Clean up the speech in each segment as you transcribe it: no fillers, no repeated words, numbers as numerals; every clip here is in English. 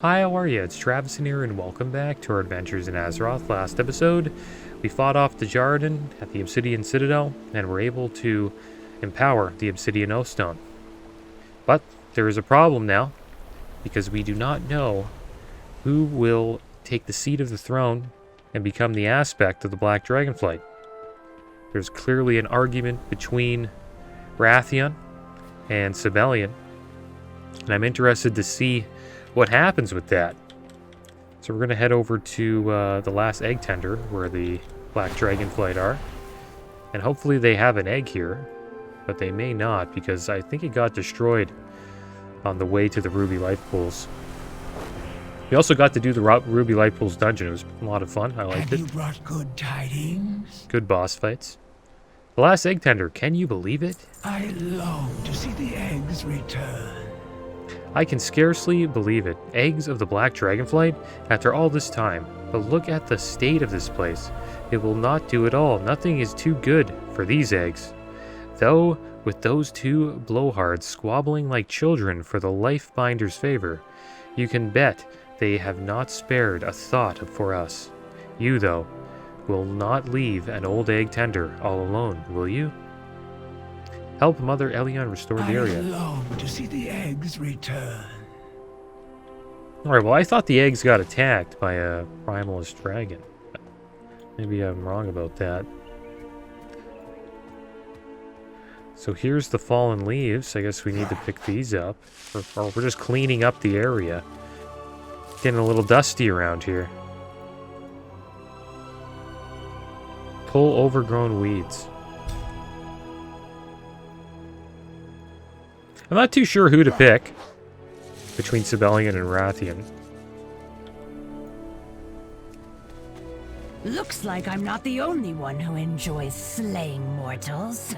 Hi, how are you? It's Traviseen here, and welcome back to our adventures in Azeroth. Last episode, we fought off the Jarden at the Obsidian Citadel, and were able to empower the Obsidian Oathstone. But there is a problem now, because we do not know who will take the seat of the throne and become the aspect of the Black Dragonflight. There's clearly an argument between Wrathion and Sibelian, and I'm interested to see what happens with that. So we're going to head over to the last egg tender where the Black Dragonflight are. And hopefully they have an egg here. But they may not, because I think it got destroyed on the way to the Ruby Life Pools. We also got to do the Ruby Life Pools dungeon. It was a lot of fun. I liked it. Have you brought good tidings? Good boss fights. The last egg tender. Can you believe it? I long to see the eggs return. I can scarcely believe it. Eggs of the Black Dragonflight after all this time. But look at the state of this place. It will not do at all. Nothing is too good for these eggs. Though, with those two blowhards squabbling like children for the Lifebinder's favor, you can bet they have not spared a thought for us. You, though, will not leave an old egg tender all alone, will you? Help Mother Elion restore the area. I long to see the eggs return. Alright, well I thought the eggs got attacked by a primalist dragon. Maybe I'm wrong about that. So here's the fallen leaves. I guess we need to pick these up. Or we're just cleaning up the area. Getting a little dusty around here. Pull overgrown weeds. I'm not too sure who to pick between Sibelian and Wrathion. Looks like I'm not the only one who enjoys slaying mortals.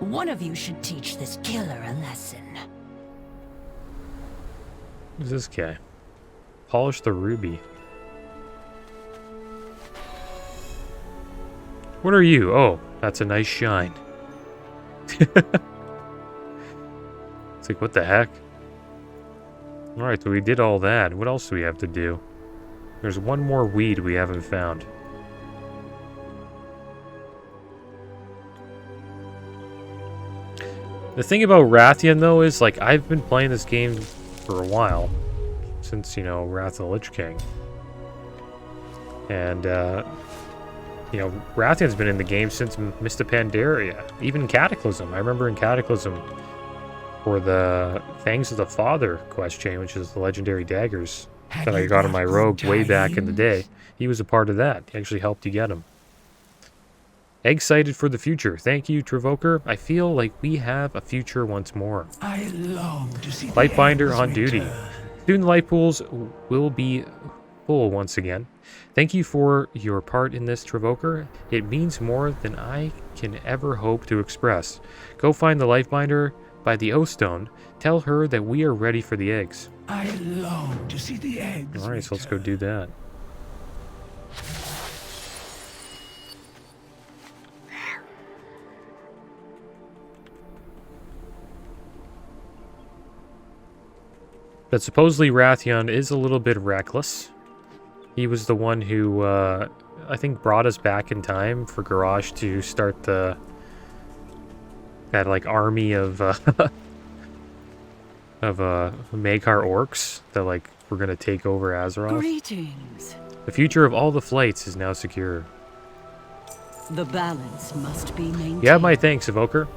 One of you should teach this killer a lesson. Who's this guy? Polish the ruby. What are you? Oh, that's a nice shine. It's like, what the heck? Alright, so we did all that. What else do we have to do? There's one more weed we haven't found. The thing about Wrathion, though, is, like, I've been playing this game for a while. Since, you know, Wrath of the Lich King. And, you know, Wrathion's been in the game since Mist of Pandaria. Even Cataclysm. I remember in Cataclysm, for the Fangs of the Father quest chain, which is the legendary daggers that I got on my rogue way back in the day. He was a part of that. He actually helped you get them. Excited for the future. Thank you, Evoker. I feel like we have a future once more. I long to see Lightbinder on duty. Soon the light pools will be full once again. Thank you for your part in this, Evoker. It means more than I can ever hope to express. Go find the Lifebinder by the oathstone. Tell her that we are ready for the eggs. I long to see the eggs. Alright, so let's go do that. But supposedly Wrathion is a little bit reckless. He was the one who, I think, brought us back in time for Garrosh to start that, like, army of, Maekar orcs that, like, were gonna take over Azeroth. Greetings. The future of all the flights is now secure. The balance must be maintained. You have my thanks, Evoker.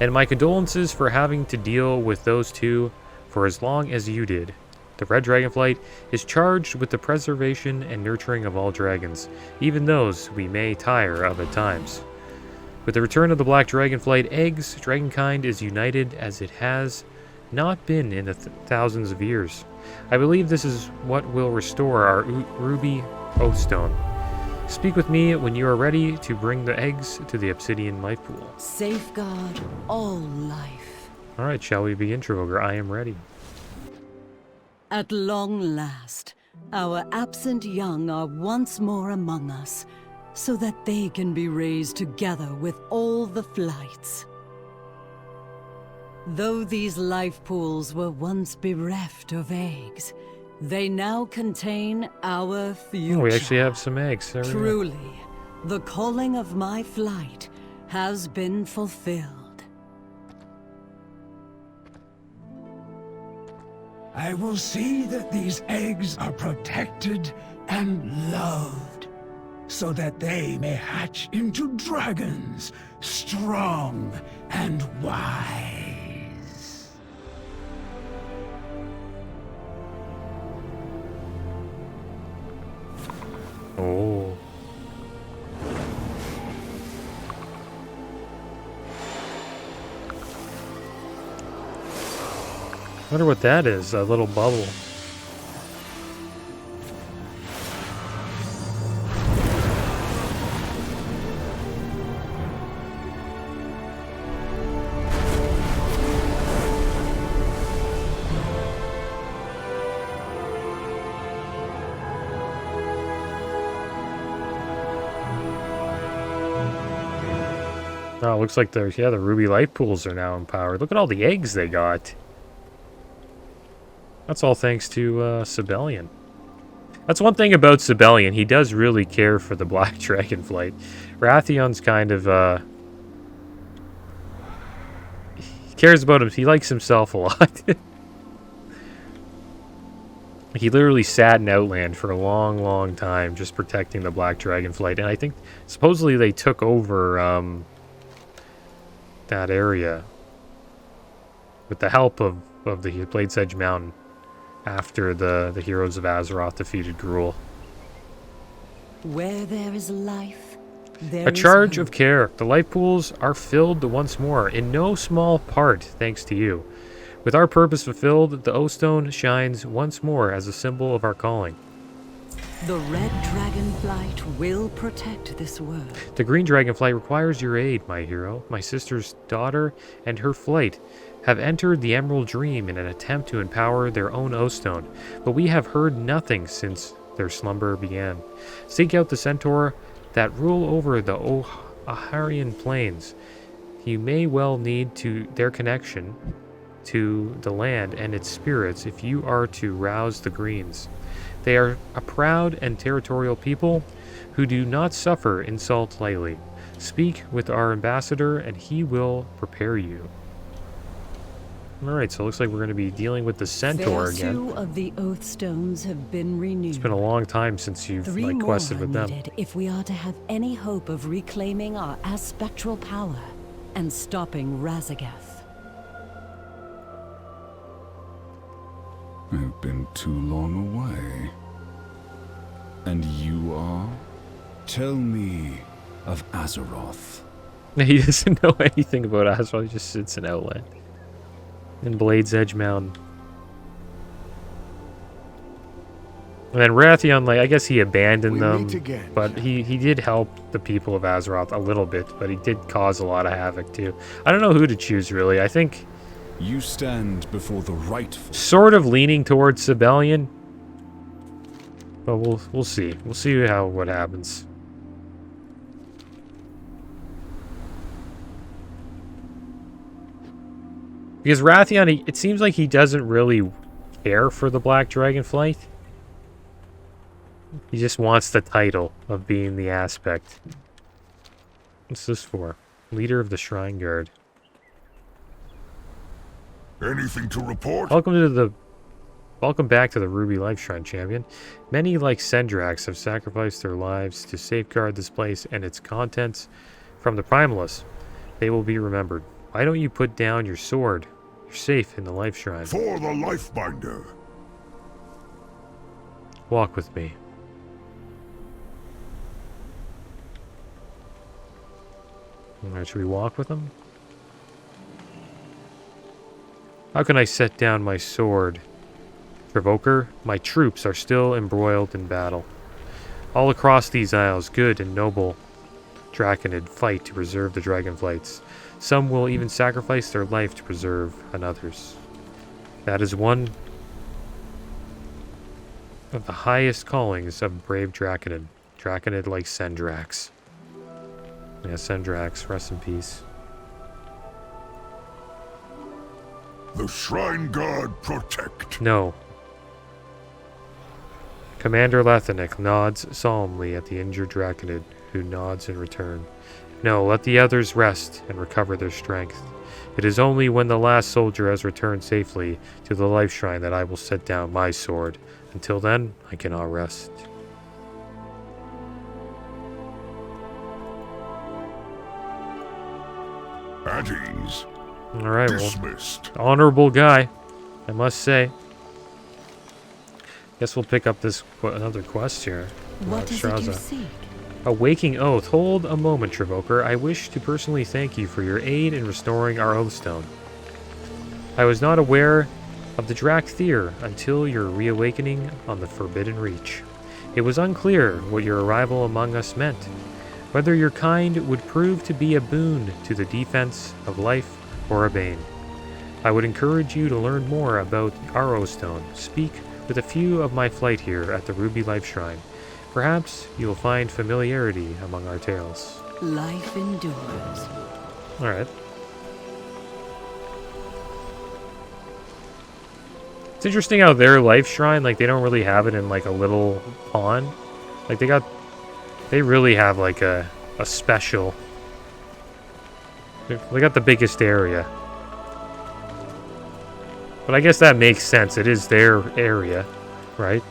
And my condolences for having to deal with those two for as long as you did. The Red Dragonflight is charged with the preservation and nurturing of all dragons, even those we may tire of at times. With the return of the Black Dragonflight eggs, dragonkind is united as it has not been in the thousands of years. I believe this is what will restore our ruby oathstone. Speak with me when you are ready to bring the eggs to the Obsidian Life Pool. Safeguard all life. Alright, shall we begin, Evoker? I am ready. At long last, our absent young are once more among us, so that they can be raised together with all the flights. Though these life pools were once bereft of eggs, They now contain our future. Oh, we actually have some eggs. There we go. Truly, the calling of my flight has been fulfilled. I will see that these eggs are protected and loved, so that they may hatch into dragons, strong and wise. Oh. Wonder what that is, a little bubble. Oh, looks like the ruby light pools are now empowered. Look at all the eggs they got. That's all thanks to Sibelian. That's one thing about Sibelian. He does really care for the black dragonflight. Rathion's kind of he cares about him. He likes himself a lot. He literally sat in Outland for a long, long time just protecting the black dragonflight. And I think supposedly they took over that area with the help of the Blade's Edge Mountain after the heroes of Azeroth defeated Gruul. Where there is life, there A is charge hope. of care. The life pools are filled once more, in no small part thanks to you. With our purpose fulfilled, the oathstone shines once more as a symbol of our calling. The red dragonflight will protect this world. The green dragonflight requires your aid, my hero. My sister's daughter and her flight have entered the Emerald Dream in an attempt to empower their own oathstone, but we have heard nothing since their slumber began. Seek out the Centaur that rule over the Aharian plains. You may well need their connection to the land and its spirits if you are to rouse the greens. They are a proud and territorial people who do not suffer insult lightly. Speak with our ambassador and he will prepare you. Alright, so it looks like we're going to be dealing with the Centaur Fair again. two of the Oathstones have been renewed. It's been a long time since you've 3 more quested are with them. needed if we are to have any hope of reclaiming our aspectral power and stopping Razagath. I've been too long away. And you are? Tell me of Azeroth. He doesn't know anything about Azeroth, he just sits in Outland. In Blade's Edge Mountain. And then Rathion, like, I guess he abandoned them, but he did help the people of Azeroth a little bit, but he did cause a lot of havoc too. I don't know who to choose, really. I think You stand before the rightful. sort of leaning towards Sibelian, but we'll see. We'll see what happens. Because Rathion, it seems like he doesn't really care for the Black Dragonflight. He just wants the title of being the aspect. What's this for? Leader of the Shrine Guard. Anything to report? Welcome back to the Ruby Life Shrine, champion. Many, like Sendrax, have sacrificed their lives to safeguard this place and its contents from the Primalists. They will be remembered. Why don't you put down your sword? You're safe in the Life Shrine. For the Lifebinder. Walk with me. Alright, should we walk with him? How can I set down my sword? Evoker, my troops are still embroiled in battle. All across these isles, good and noble Draconid fight to preserve the Dragonflights. Some will even sacrifice their life to preserve another's. That is one of the highest callings of brave Draconid. Draconid like Sendrax. Yeah, Sendrax, rest in peace. The Shrine Guard protect. No. Commander Lethanik nods solemnly at the injured Draconid, who nods in return. No, let the others rest and recover their strength. It is only when the last soldier has returned safely to the life shrine that I will set down my sword. Until then, I cannot rest. At ease. Alright, well, Dismissed. honorable guy, I must say. Guess we'll pick up this another quest here. What is it you Straza. seek? A waking oath. Hold a moment, Evoker. I wish to personally thank you for your aid in restoring our oathstone. I was not aware of the Dracthyr until your reawakening on the Forbidden Reach. It was unclear what your arrival among us meant, whether your kind would prove to be a boon to the defense of life or a bane. I would encourage you to learn more about our oathstone. Speak with a few of my flight here at the Ruby Life Shrine. Perhaps you will find familiarity among our tales. Life endures. Alright. It's interesting how their life shrine, like, they don't really have it in, like, a little pond. Like, they really have, like, a special... They got the biggest area. But I guess that makes sense. It is their area, right?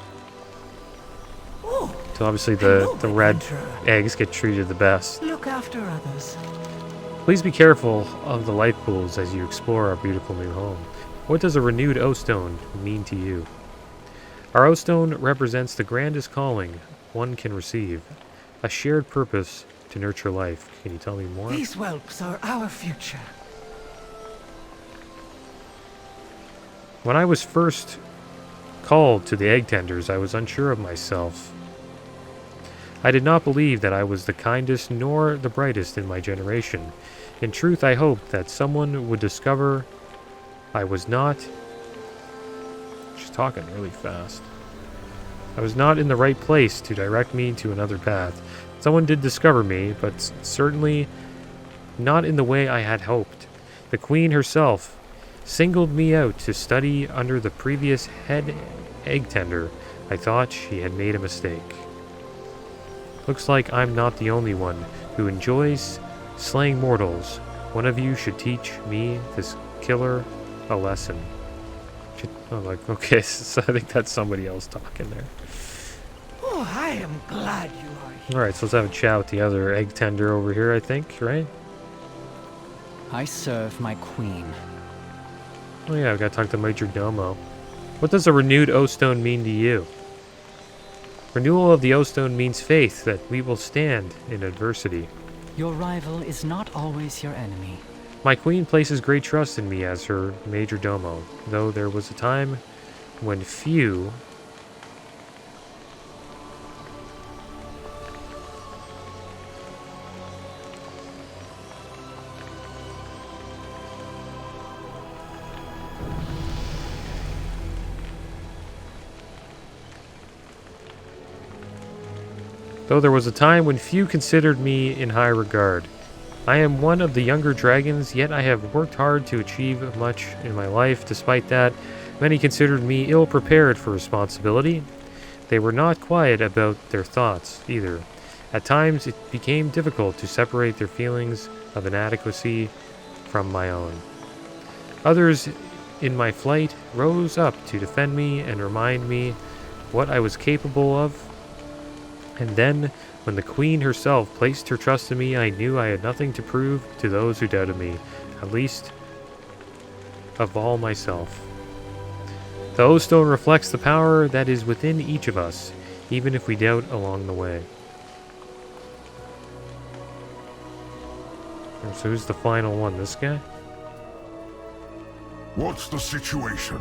Oh, So obviously hello, the red adventurer. eggs get treated the best. Look after others. Please be careful of the life pools as you explore our beautiful new home. What does a renewed oathstone mean to you? Our oathstone represents the grandest calling one can receive, a shared purpose to nurture life. Can you tell me more? These whelps are our future. When I was first called to the egg tenders, I was unsure of myself. I did not believe that I was the kindest nor the brightest in my generation. In truth, I hoped that someone would discover I was not... She's talking really fast. I was not in the right place to direct me to another path. Someone did discover me, but certainly not in the way I had hoped. The Queen herself singled me out to study under the previous head egg tender. I thought she had made a mistake. Looks like I'm not the only one who enjoys slaying mortals. One of you should teach me, this killer, a lesson. Okay, so I think that's somebody else talking there. Oh, I am glad you are here. Alright, so let's have a chat with the other egg tender over here, I think, right? I serve my queen. Oh yeah, we gotta talk to Major Domo. What does a renewed oathstone mean to you? Renewal of the oathstone means faith that we will stand in adversity. Your rival is not always your enemy. My queen places great trust in me as her Major Domo, though there was a time when few... Though there was a time when few considered me in high regard. I am one of the younger dragons, yet I have worked hard to achieve much in my life. Despite that, many considered me ill-prepared for responsibility. They were not quiet about their thoughts, either. At times, it became difficult to separate their feelings of inadequacy from my own. Others in my flight rose up to defend me and remind me what I was capable of. And then, when the Queen herself placed her trust in me, I knew I had nothing to prove to those who doubted me, at least of all myself. The oathstone reflects the power that is within each of us, even if we doubt along the way. So who's the final one? This guy? What's the situation?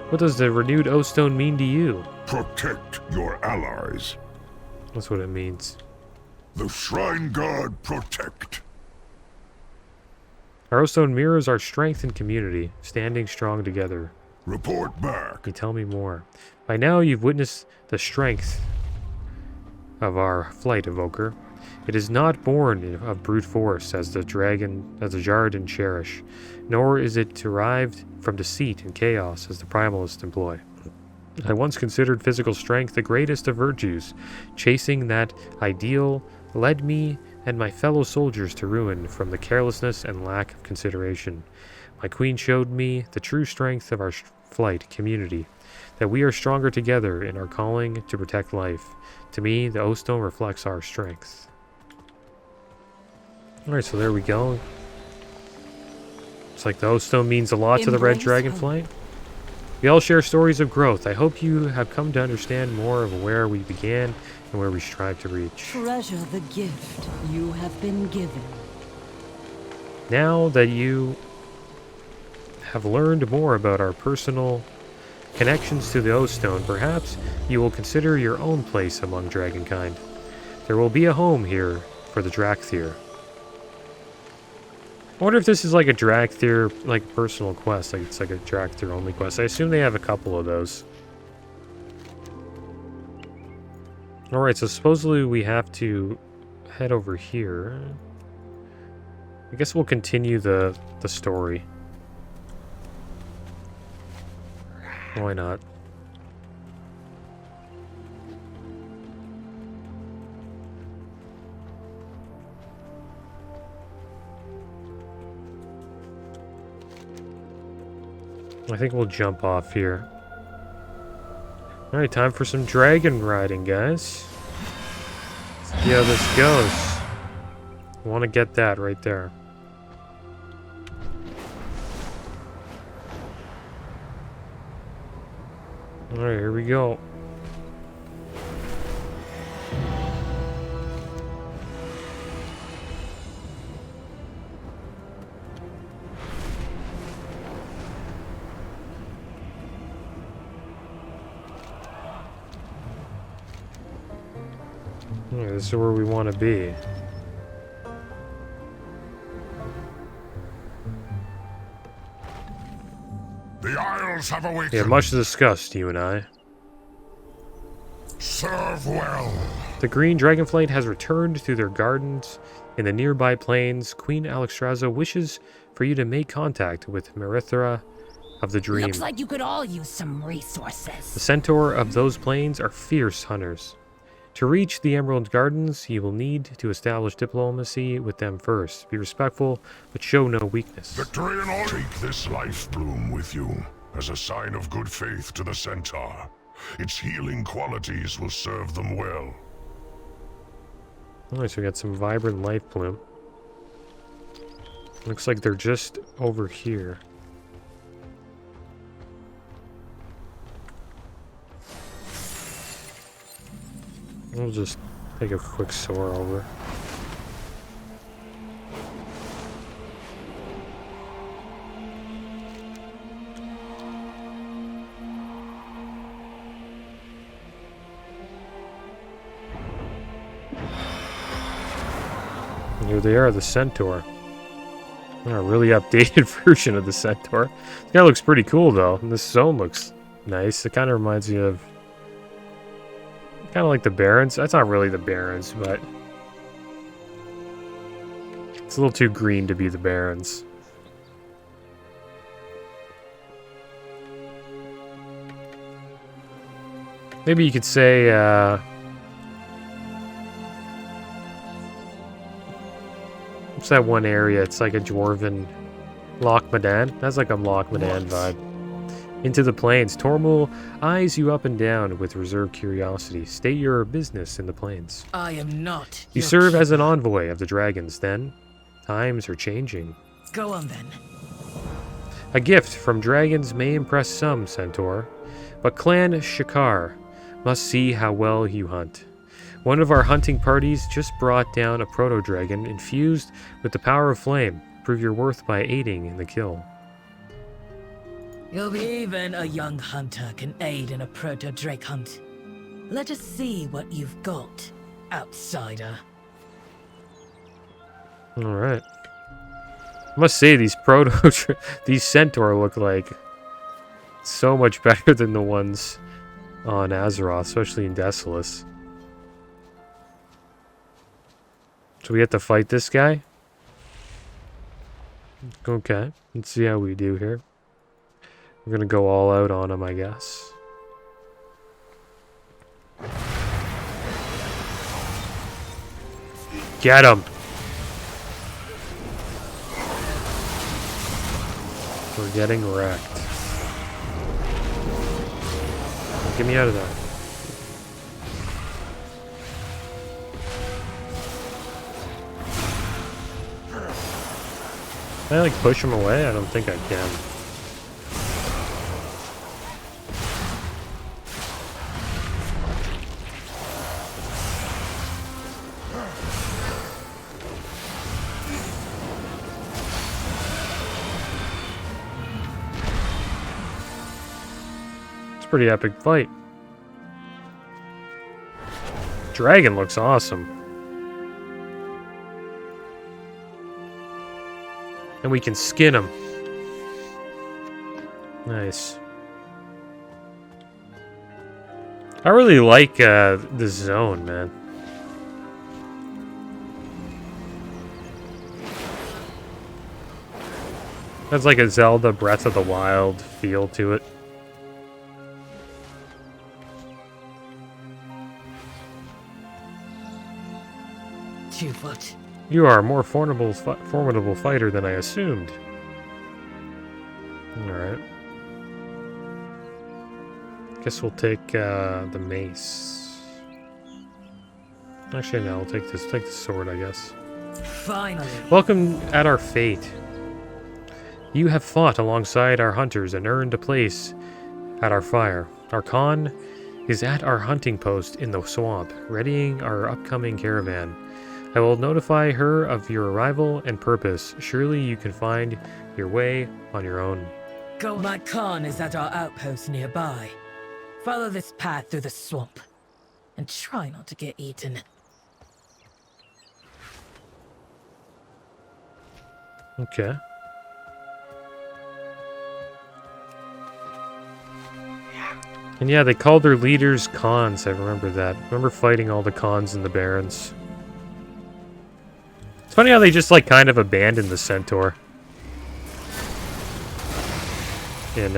What does the renewed oathstone mean to you? Protect your allies. That's what it means. The Shrine God protect. Our oathstone mirrors our strength and community, standing strong together. Report back. Can you tell me more? By now you've witnessed the strength of our flight, Evoker. It is not born of brute force as the Jarden cherish, nor is it derived from deceit and chaos as the primalists employ. I once considered physical strength the greatest of virtues. Chasing that ideal led me and my fellow soldiers to ruin from the carelessness and lack of consideration. My queen showed me the true strength of our flight community, that we are stronger together in our calling to protect life. To me, the oathstone reflects our strength. Alright, so there we go. It's like the oathstone means a lot to the red dragonflight. We all share stories of growth. I hope you have come to understand more of where we began and where we strive to reach. Treasure the gift you have been given. Now that you have learned more about our personal connections to the oathstone, perhaps you will consider your own place among dragonkind. There will be a home here for the Dracthyr. I wonder if this is like a Dracthyr, like, personal quest, like it's like a Dracthyr only quest. I assume they have a couple of those. Alright, so supposedly we have to head over here. I guess we'll continue the story. Why not? I think we'll jump off here. Alright, time for some dragon riding, guys. Let's see how this goes. I want to get that right there. Alright, here we go. Alright, this is where we want to be. The Isles have awakened. Yeah, much discussed, you and I. Serve well. The green dragonflight has returned to their gardens in the nearby plains. Queen Alexstrasza wishes for you to make contact with Marithra of the Dream. Looks like you could all use some resources. The Centaur of those plains are fierce hunters. To reach the Emerald Gardens, you will need to establish diplomacy with them first. Be respectful, but show no weakness. Victory and all. Take this life bloom with you as a sign of good faith to the Centaur. Its healing qualities will serve them well. Alright, so we got some vibrant life bloom. Looks like they're just over here. We'll just take a quick soar over. And here they are, the Centaur. A really updated version of the Centaur. This guy looks pretty cool though. And this zone looks nice. It kind of reminds me of kind of like the Barrens. That's not really the Barrens, but it's a little too green to be the Barrens. Maybe you could say, what's that one area? It's like a Dwarven Loch Madan. That's like a Loch Madan vibe. Into the plains. Tormul eyes you up and down with reserved curiosity. State your business in the plains. I am not. You serve as an envoy of the dragons, then? Times are changing. Go on then. A gift from dragons may impress some, Centaur, but Clan Shakar must see how well you hunt. One of our hunting parties just brought down a proto-dragon infused with the power of flame. Prove your worth by aiding in the kill. Even a young hunter can aid in a proto-drake hunt. Let us see what you've got, outsider. Alright. I must say, these these Centaur look like so much better than the ones on Azeroth, especially in Desolus. So we have to fight this guy? Okay, let's see how we do here. We're gonna go all out on him, I guess. Get him! We're getting wrecked. Get me out of there. Can I like push him away? I don't think I can. It's a pretty epic fight. Dragon looks awesome. And we can skin him. Nice. I really like the zone, man. That's like a Zelda Breath of the Wild feel to it. What? You are a more formidable fighter than I assumed. Alright. Guess we'll take the mace. Actually, no, we'll take this. Take the sword, I guess. Finally. Welcome at our fate. You have fought alongside our hunters and earned a place at our fire. Our Khan is at our hunting post in the swamp, readying our upcoming caravan. I will notify her of your arrival and purpose. Surely you can find your way on your own. Go. My Khan is at our outpost nearby. Follow this path through the swamp. And try not to get eaten. Okay. And yeah, they called their leaders Khans. I remember that. Remember fighting all the Khans and the Barons. It's funny how they just like kind of abandoned the Centaur. And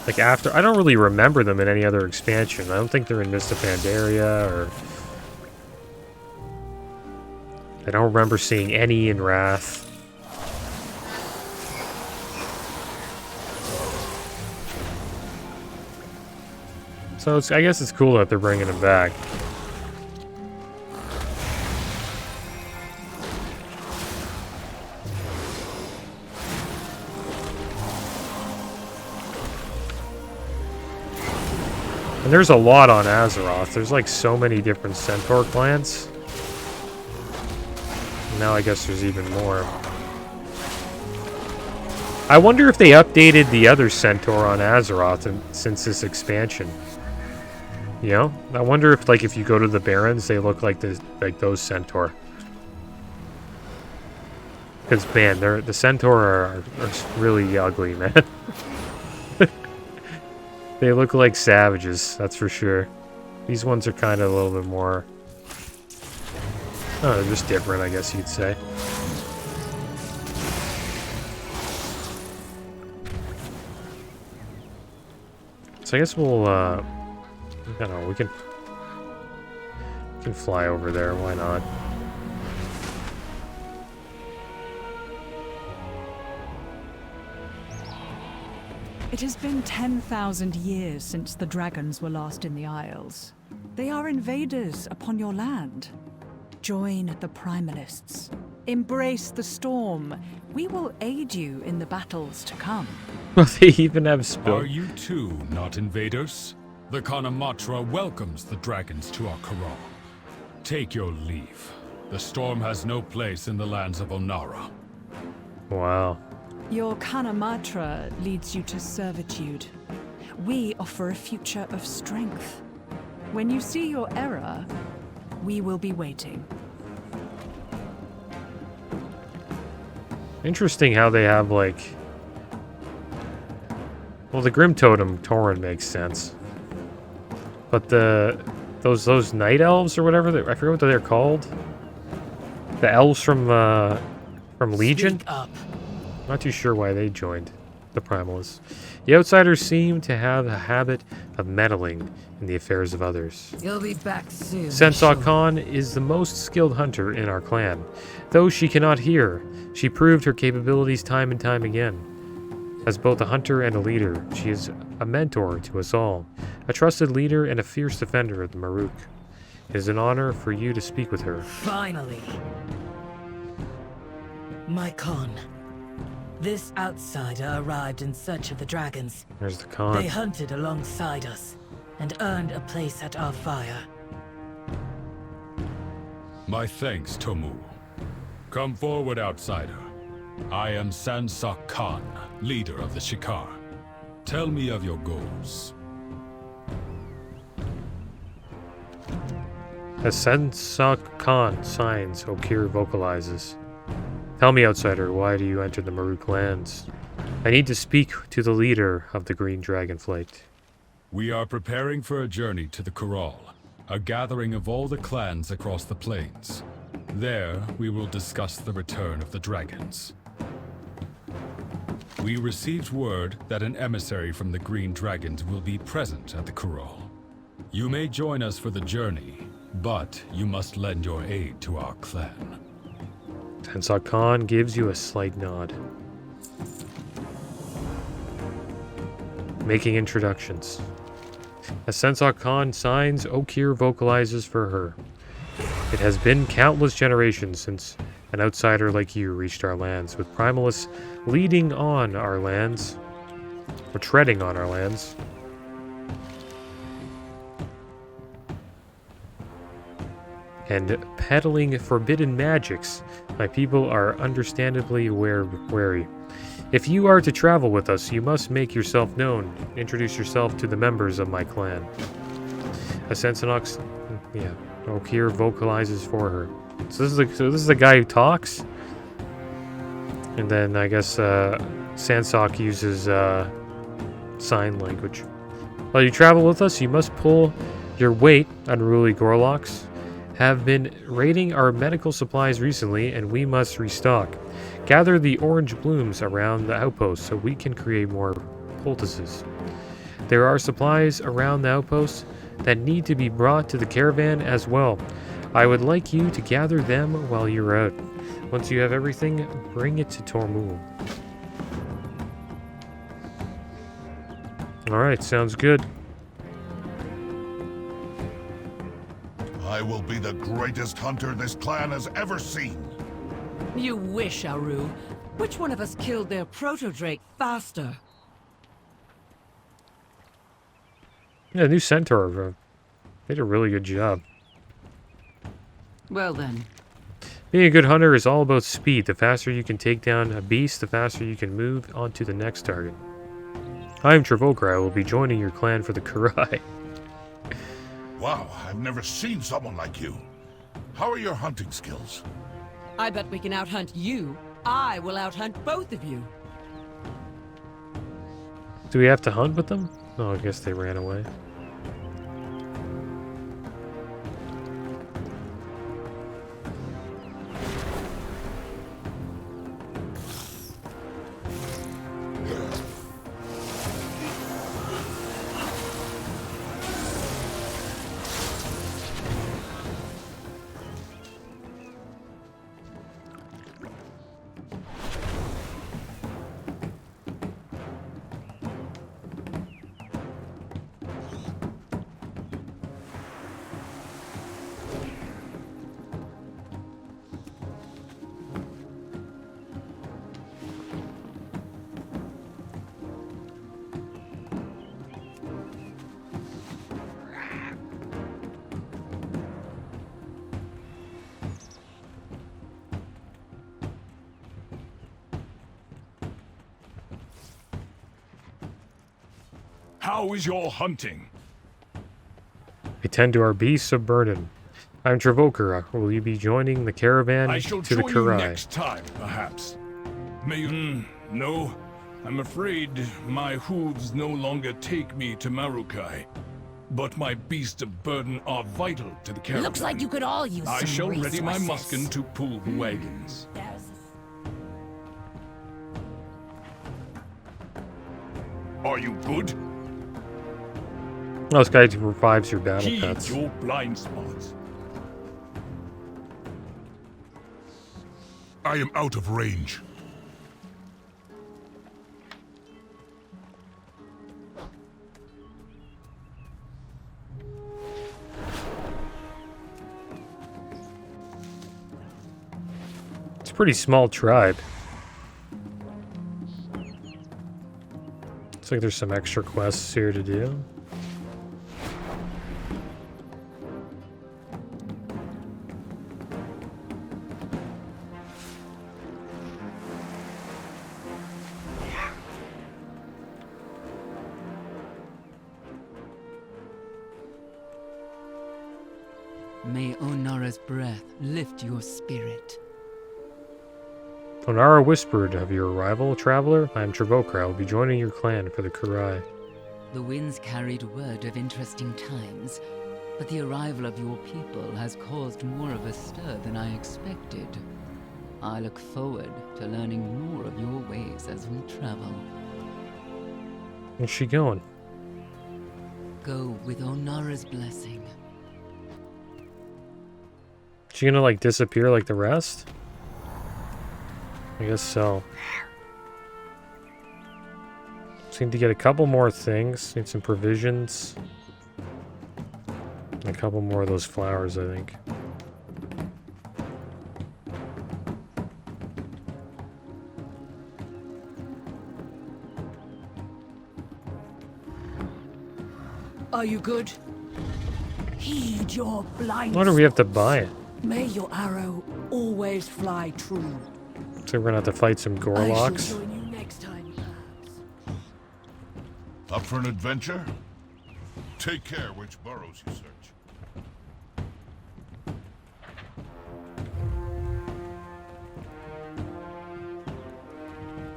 like after, I don't really remember them in any other expansion. I don't think they're in Mist of Pandaria, or I don't remember seeing any in Wrath. So I guess it's cool that they're bringing him back. And there's a lot on Azeroth. There's like so many different Centaur clans. Now I guess there's even more. I wonder if they updated the other Centaur on Azeroth since this expansion. You know? I wonder if like if you go to the Barrens, they look like those Centaur. Because man, the Centaur are really ugly, man. They look like savages, that's for sure. These ones are kind of a little bit more... Oh, they're just different, I guess you'd say. So I guess we'll, I don't know, we can fly over there, why not? It has been 10,000 years since the dragons were last in the Isles. They are invaders upon your land. Join the Primalists. Embrace the storm. We will aid you in the battles to come. Well, they even have spell. Are you too not invaders? The Kanamatra welcomes the dragons to our Caravan. Take your leave. The storm has no place in the lands of Onara. Wow. Your Kanamatra leads you to servitude. We offer a future of strength. When you see your error, we will be waiting. Interesting how they have, like... Well, the Grim Totem Tauren makes sense. But those Night Elves or whatever, I forget what they're called. The elves from Legion? Speak up. Not too sure why they joined the Primalists. The outsiders seem to have a habit of meddling in the affairs of others. You'll be back soon. Centaur Khan is the most skilled hunter in our clan. Though she cannot hear, she proved her capabilities time and time again. As both a hunter and a leader, she is a mentor to us all, a trusted leader and a fierce defender of the Marukai. It is an honor for you to speak with her. Finally. My Khan. This outsider arrived in search of the dragons. There's the Khan. They hunted alongside us and earned a place at our fire. My thanks, Tomu. Come forward, outsider. I am Sansak Khan, leader of the Shikar. Tell me of your goals. As Sansak Khan signs, Okir vocalizes. Tell me, outsider, why do you enter the Marukai lands? I need to speak to the leader of the Green Dragonflight. We are preparing for a journey to the Corral, a gathering of all the clans across the plains. There, we will discuss the return of the dragons. We received word that an emissary from the Green Dragons will be present at the Corral. You may join us for the journey, but you must lend your aid to our clan. Sansak Khan gives you a slight nod. Making introductions. As Sansak Khan signs, Okir vocalizes for her. It has been countless generations since an outsider like you reached our lands, with Primalists leading on our lands, or treading on our lands. And peddling forbidden magics, my people are understandably wary. If you are to travel with us, you must make yourself known. Introduce yourself to the members of my clan. Okir vocalizes for her. So this is the guy who talks. And then I guess Sansak uses sign language. While you travel with us, you must pull your weight. Unruly Gorlocks have been raiding our medical supplies recently, and we must restock. Gather the orange blooms around the outpost so we can create more poultices. There are supplies around the outpost that need to be brought to the caravan as well. I would like you to gather them while you're out. Once you have everything, bring it to Tormul. Alright, sounds good. I will be the greatest hunter this clan has ever seen. You wish, Aru. Which one of us killed their proto-drake faster? Yeah, new Centaur did a really good job. Well then. Being a good hunter is all about speed. The faster you can take down a beast, the faster you can move on to the next target. I am Travoker. I will be joining your clan for the Karai. Wow, I've never seen someone like you. How are your hunting skills? I bet we can outhunt you. I will outhunt both of you. Do we have to hunt with them? Oh, I guess they ran away. How is your hunting? We tend to our beasts of burden. I'm Travoker. Will you be joining the caravan I shall to the join you Karai? next time, perhaps. May you... no. I'm afraid my hooves no longer take me to Marukai. But my beasts of burden are vital to the caravan. Looks like you could all use I some shall ready my resources. muskin to pull the wagons. Are you good? Oh, this guy revives your battle Heed pets. your blind spots. I am out of range. It's a pretty small tribe. Looks like there's some extra quests here to do. May Onara's breath lift your spirit. Onara whispered of your arrival, traveler. I am Travoker. I will be joining your clan for the Kurai. The winds carried word of interesting times, but the arrival of your people has caused more of a stir than I expected. I look forward to learning more of your ways as we travel. Where's she going? Go with Onara's blessing. She gonna like disappear like the rest? I guess so. Just need to get a couple more things. Need some provisions. And a couple more of those flowers, I think. Are you good? Heed your blind Why do we have to buy it? May your arrow always fly true. So we're gonna have to fight some I Gorlocks. shall join you next time, perhaps. Up for an adventure? Take care which burrows you search.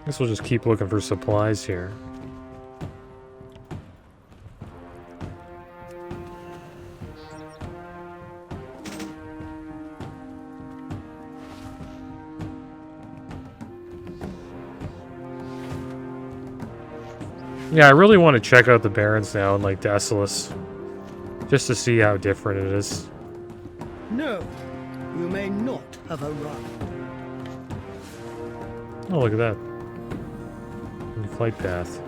Guess we'll just keep looking for supplies here. Yeah, I really want to check out the Barrens now in like Desolus. Just to see how different it is. No, you may not have arrived. Oh, look at that. New flight path.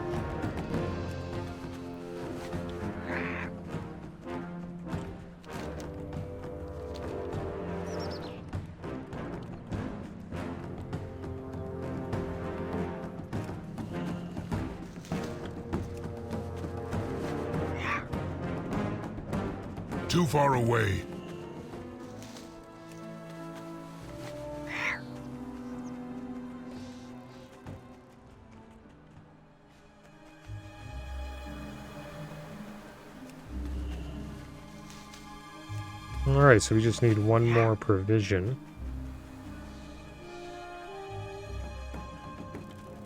Too far away. Alright, so we just need one more provision.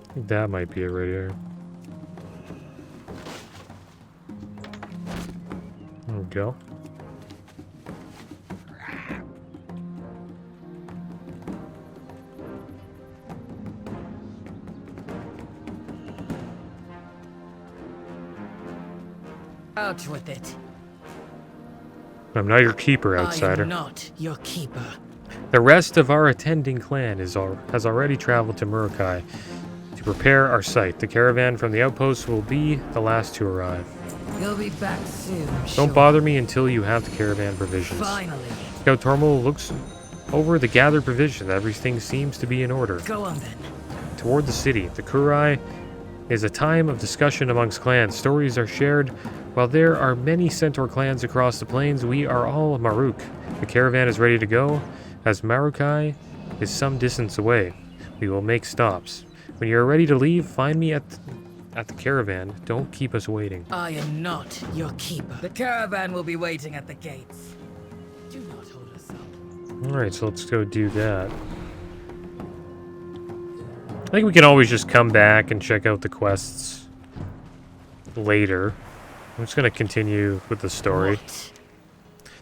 I think that might be it right here. There we go. Out with it. I'm not your keeper, outsider. I am not your keeper. The rest of our attending clan has already traveled to Marukai to prepare our site. The caravan from the outpost will be the last to arrive. You'll be back soon. Don't bother me until you have the caravan provisions. Finally. Scout Tormal looks over the gathered provisions. Everything seems to be in order. Go on then. Toward the city, the Kurai is a time of discussion amongst clans. Stories are shared. While there are many Centaur clans across the plains, we are all Maruk. The caravan is ready to go, as Marukai is some distance away. We will make stops. When you are ready to leave, find me at the caravan. Don't keep us waiting. I am not your keeper. The caravan will be waiting at the gates. Do not hold us up. Alright, so let's go do that. I think we can always just come back and check out the quests later. I'm just going to continue with the story. What?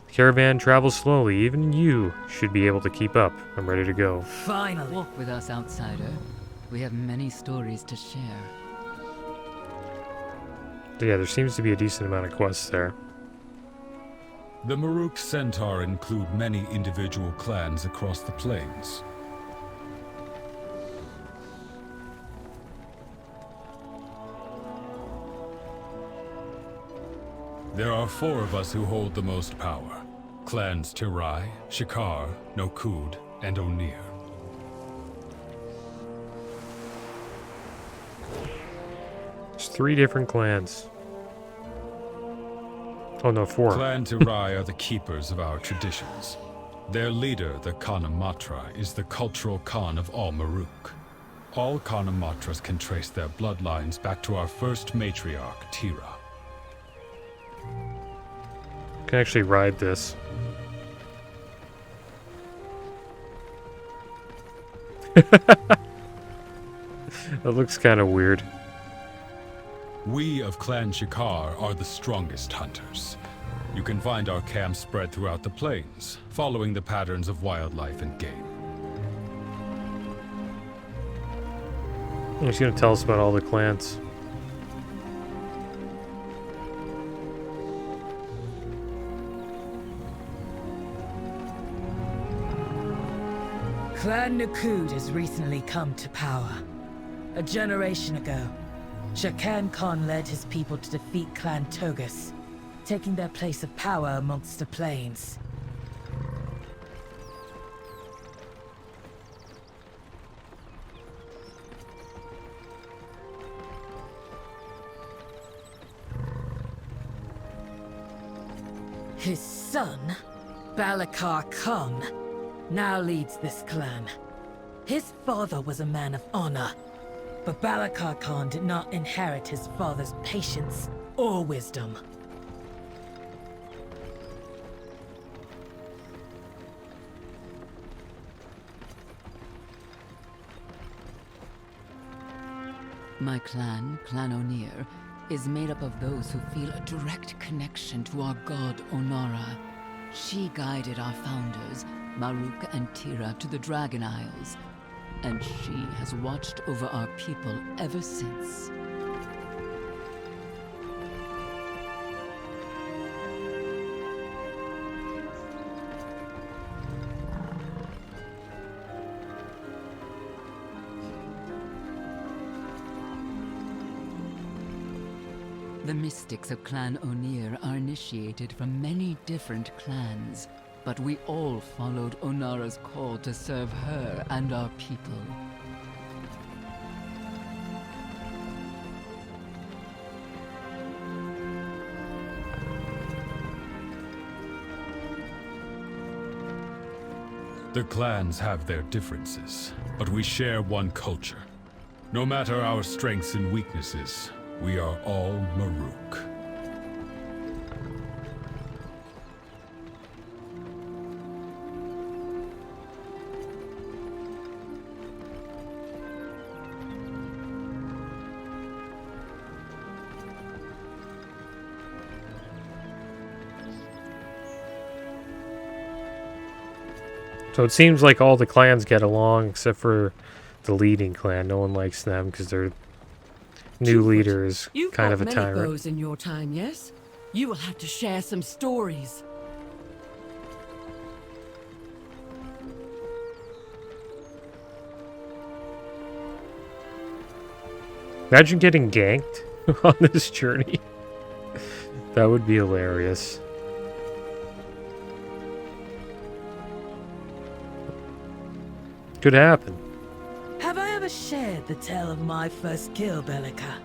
The caravan travels slowly. Even you should be able to keep up. I'm ready to go. Finally. Walk with us, outsider. We have many stories to share. Yeah, there seems to be a decent amount of quests there. The Maruk Centaur include many individual clans across the plains. There are 4 of us who hold the most power. Clans Tirai, Shikar, Nokud, and Onir. There's 3 different clans. Oh no, 4. Clan Tirai are the keepers of our traditions. Their leader, the Khanamatra, is the cultural Khan of all Maruk. All Khanamatras can trace their bloodlines back to our first matriarch, Tira. Can actually ride this. That looks kind of weird. We of Clan Shikar are the strongest hunters. You can find our camps spread throughout the plains, following the patterns of wildlife and game. He's going to tell us about all the clans. Clan Nokud has recently come to power. A generation ago, Shakan Khan led his people to defeat Clan Togus, taking their place of power amongst the plains. His son, Balakar Khan, now leads this clan. His father was a man of honor, but Balakar Khan did not inherit his father's patience or wisdom. My clan, Clan Onir, is made up of those who feel a direct connection to our god Onara. She guided our founders, Maruka and Tira, to the Dragon Isles, and she has watched over our people ever since. The mystics of Clan Onir are initiated from many different clans, but we all followed Onara's call to serve her and our people. The clans have their differences, but we share one culture. No matter our strengths and weaknesses, we are all Maruk. So it seems like all the clans get along except for the leading clan. No one likes them because their new leader is kind of a many tyrant. foes in your time, yes? You will have to share some stories. Imagine getting ganked on this journey. That would be hilarious. Could happen. Have I ever shared the tale of my first kill, Bellica?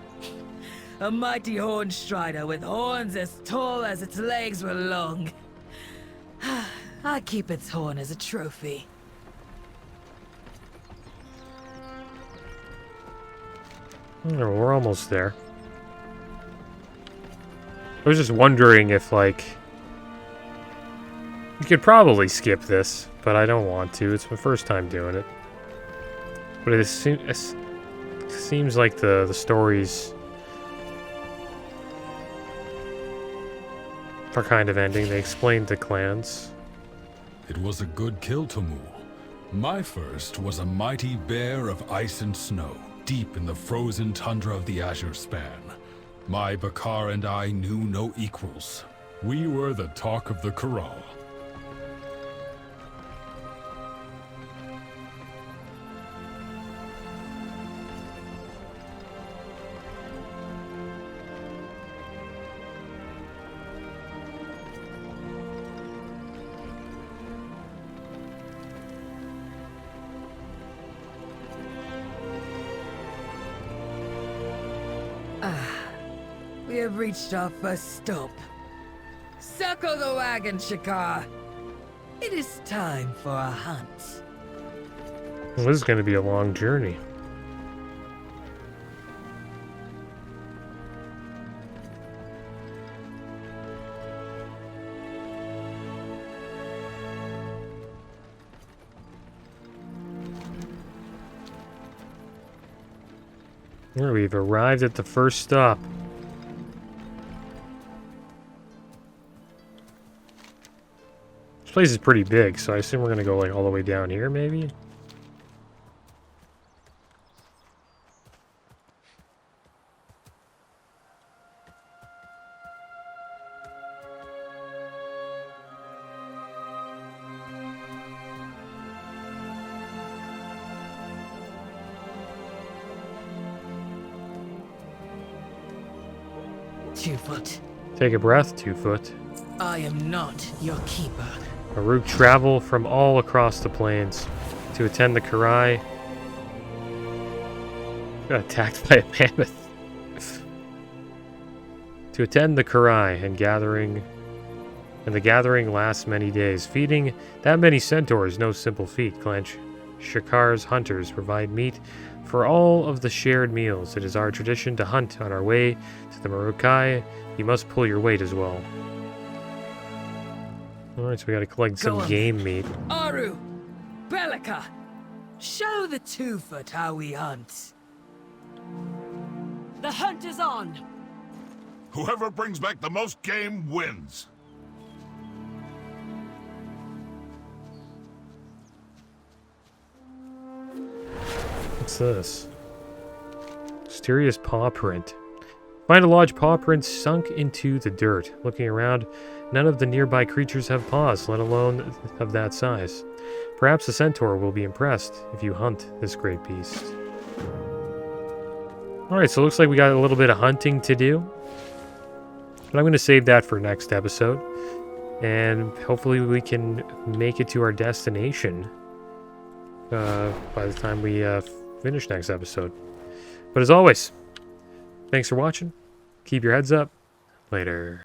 A mighty horn strider with horns as tall as its legs were long. I keep its horn as a trophy. Oh, we're almost there. I was just wondering if, like... You could probably skip this, but I don't want to. It's my first time doing it. But it seems like the stories are kind of ending. They explained the clans. It was a good kill, Tomu. My first was a mighty bear of ice and snow, deep in the frozen tundra of the Azure Span. My Bakar and I knew no equals. We were the talk of the corral. We have reached our first stop. Circle the wagon, Shakar. It is time for a hunt. Well, this is going to be a long journey. Well, we've arrived at the first stop. This place is pretty big, so I assume we're gonna go like all the way down here, maybe? Twofoot. Take a breath, Twofoot. I am not your keeper. Maruk travel from all across the plains to attend the Karai. Got attacked by a mammoth. To attend the Karai and the gathering lasts many days. Feeding that many centaurs is no simple feat. Clan Shakar's hunters provide meat for all of the shared meals. It is our tradition to hunt on our way to the Marukai. You must pull your weight as well. Alright, so we gotta collect some game meat. Aru! Belika! Show the Twofoot how we hunt. The hunt is on! Whoever brings back the most game wins. What's this? Mysterious paw print. Find a large paw print sunk into the dirt. Looking around, none of the nearby creatures have paws, let alone of that size. Perhaps a centaur will be impressed if you hunt this great beast. Alright, so it looks like we got a little bit of hunting to do. But I'm going to save that for next episode. And hopefully we can make it to our destination by the time we finish next episode. But as always, thanks for watching. Keep your heads up. Later.